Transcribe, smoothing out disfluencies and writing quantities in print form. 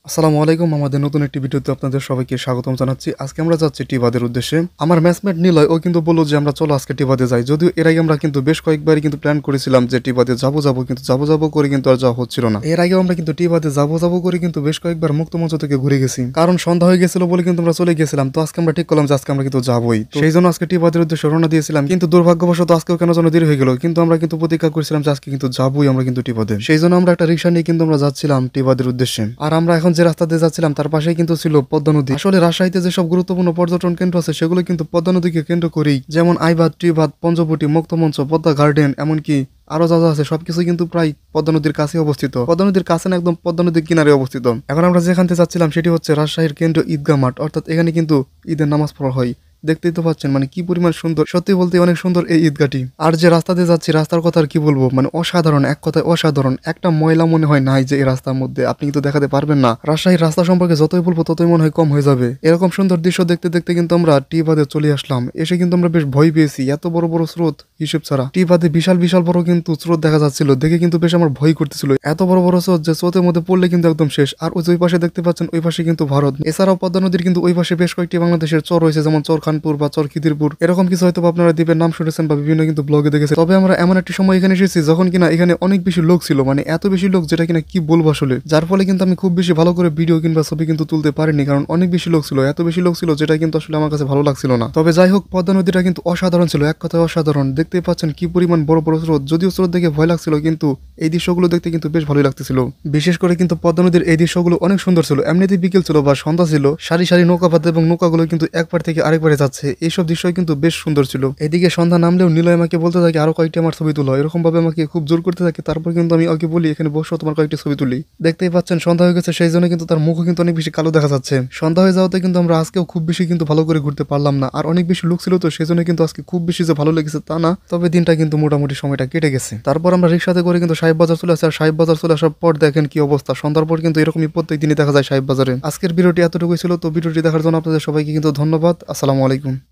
আসসালামু আলাইকুম। আমাদের নতুন একটি ভিডিওতে আপনাদের সবাইকে স্বাগতম জানাচ্ছি। আজকে আমরা যাচ্ছি টিবাদের উদ্দেশ্যে। আমার ম্যাচমেট নিলয় ও কিন্তু বলল যে আমরা চলো আজকে টিবাদে যাই। যদিও এর আগে আমরা কিন্তু বেশ কয়েকবারই কিন্তু প্ল্যান করেছিলাম যে টিবাদে যাবো কিন্তু যাবো করে কিন্তু আর যাওয়া হচ্ছিল না। এর আগেও আমরা কিন্তু টিবাদে যাবো করে কিন্তু বেশ কয়েকবার মুক্তমঞ্চ থেকে ঘুরে গেছি, কারণ সন্ধ্যা হয়ে গেছিল বলে কিন্তু আমরা চলে গেছিলাম। তো আজকে আমরা ঠিক করলাম যে আজকে আমরা কিন্তু যাবোই। সেই জন্য আজকে টিবাদের উদ্দেশ্যে রওনা দিয়েছিলাম, কিন্তু দুর্ভাগ্যবশত আজকেও কেন যেন দেরি হয়ে গেল। কিন্তু আমরা কিন্তু প্রতীক্ষা করেছিলাম যে আজকে কিন্তু যাবোই আমরা কিন্তু টিবাদে। সেই জন্য আমরা একটা রিক্সা নিয়ে কিন্তু আমরা যাচ্ছিলাম টিবাদের উদ্দেশ্যে। আর আমরা এখন যে রাস্তা দিয়ে যাচ্ছিলাম তার পাশেই কিন্তু ছিল পদ্মা নদী। আসলে রাজশাহীতে যেসব গুরুত্বপূর্ণ পর্যটন কেন্দ্র আছে সেগুলো কিন্তু পদ্মা নদীকে কেন্দ্র করেই, যেমন আইবাদ, টিবাদ, পঞ্চবটি, মুক্তমঞ্চ, পদ্মা গার্ডেন, এমনকি আরো যা যা আছে সবকিছু কিন্তু প্রায় পদ্মা নদীর কাছে অবস্থিত। পদ্মা নদীর কাছে না, একদম পদ্মা নদীর কিনারে অবস্থিত। এখন আমরা যেখান থেকে যাচ্ছিলাম সেটি হচ্ছে রাজশাহীর কেন্দ্রীয় ঈদগাহ মাঠ, অর্থাৎ এখানে কিন্তু ঈদের নামাজ পড়া হয়। দেখতেই তো পাচ্ছেন মানে কি পরিমাণ সুন্দর, সত্যি বলতে অনেক সুন্দর এই ঈদগাহটি। আর যে রাস্তা দিয়ে যাচ্ছি রাস্তার কথা আর কি বলবো, মানে অসাধারণ, এক কথায় অসাধারণ। একটা ময়লা মনে হয় নাই যে এই রাস্তার মধ্যে, আপনি কিন্তু দেখাতে পারবেন না। রাজশাহীর রাস্তা সম্পর্কে যতই বলবো ততই মনে হয় কম হয়ে যাবে। এরকম সুন্দর দৃশ্য দেখতে দেখতে কিন্তু আমরা টিবাদে চলে আসলাম। এসে কিন্তু আমরা বেশ ভয় পেয়েছি, এত বড় বড় স্রোত হিসেব ছাড়া। টিবাদে বিশাল বিশাল বড় কিন্তু স্রোত দেখা যাচ্ছিল, দেখে কিন্তু বেশ আমার ভয় করতেছিল। এত বড় বড় স্রোত যে স্রোতের মধ্যে পড়লে কিন্তু একদম শেষ। আর ওই পাশে দেখতে পাচ্ছেন, ওই পাশে কিন্তু ভারত। এছাড়াও পদ্মা নদীর কিন্তু ওই পাশে বেশ কয়েকটি বাংলাদেশের চর রয়েছে, যেমন চর খানপুর বা চর খিদিরপুর, এরকম কিছু হয়তো আপনারা দ্বীপের নাম শুনেছেন বা বিভিন্ন কিন্তু ব্লগে দেখেছেন। তবে আমরা এমন একটি সময় এখানে এসেছি যখন কিনা এখানে অনেক বেশি লোক ছিল, মানে এত বেশি লোক যেটা কিনা কি বলবো আসলে। যার ফলে কিন্তু আমি খুব বেশি ভালো করে ভিডিও কিংবা ছবি কিন্তু তুলতে পারিনি, কারণ অনেক বেশি লোক ছিল, এত বেশি লোক ছিল যেটা কিন্তু আসলে আমার কাছে ভালো লাগছিল না। তবে যাই হোক, পদ্মা নদীটা কিন্তু অসাধারণ ছিল, এক কথায় অসাধারণ। দেখতেই পাচ্ছেন কি পরিমাণ বড় বড় স্রোত। যদিও স্রোত দেখে ভয় লাগছিল, কিন্তু এই দৃশ্যগুলো দেখতে কিন্তু বেশ ভালোই লাগতেছিল। বিশেষ করে কিন্তু পদ্মা নদীর এই দৃশ্যগুলো অনেক সুন্দর ছিল। এমনিতেই বিকেল ছিল বা সন্ধ্যা ছিল, সারি সারি নৌকাপাত এবং নৌকাগুলো কিন্তু একবার থেকে আরেকবারে যাচ্ছে। এইসব দৃশ্যই কিন্তু বেশ সুন্দর ছিল। এদিকে সন্ধ্যা নামলেও নিলয় আমাকে বলতে থাকে আরো কয়েকটি আমার ছবি তুলো, এরকম ভাবে আমাকে খুব জোর করতে থাকে। তারপর কিন্তু আমি ওকে বলি এখানে বসো, তোমার কয়েকটি ছবি তুলি। দেখতেই পাচ্ছেন সন্ধ্যা হয়ে গেছে, সেই জন্য কিন্তু তার মুখও কিন্তু অনেক বেশি কালো দেখা যাচ্ছে। সন্ধ্যা হয়ে যাওয়াতে কিন্তু আমরা আজকেও খুব বেশি কিন্তু ভালো করে ঘুরতে পারলাম না। আর অনেক বেশি লোক ছিল, তো সেই জন্য কিন্তু আজকে খুব বেশি যে ভালো লেগেছে তা না, তবে দিনটা কিন্তু মোটামুটি সময়টা কেটে গেছে। তারপর আমরা রিক্সাতে করে কিন্তু সাহেব বাজার চলে আসি। আর সাহেব বাজার চলে আসার পর দেখেন কি অবস্থা, সন্ধ্যার পর কিন্তু এরকমই প্রত্যেক দিনই দেখা যায় সাহেব বাজারে। আজকের ভিডিওটি এতটুকুই ছিল। তো ভিডিওটি দেখার জন্য আপনাদের সবাইকে কিন্তু ধন্যবাদ। আসসালামু আলাইকুম।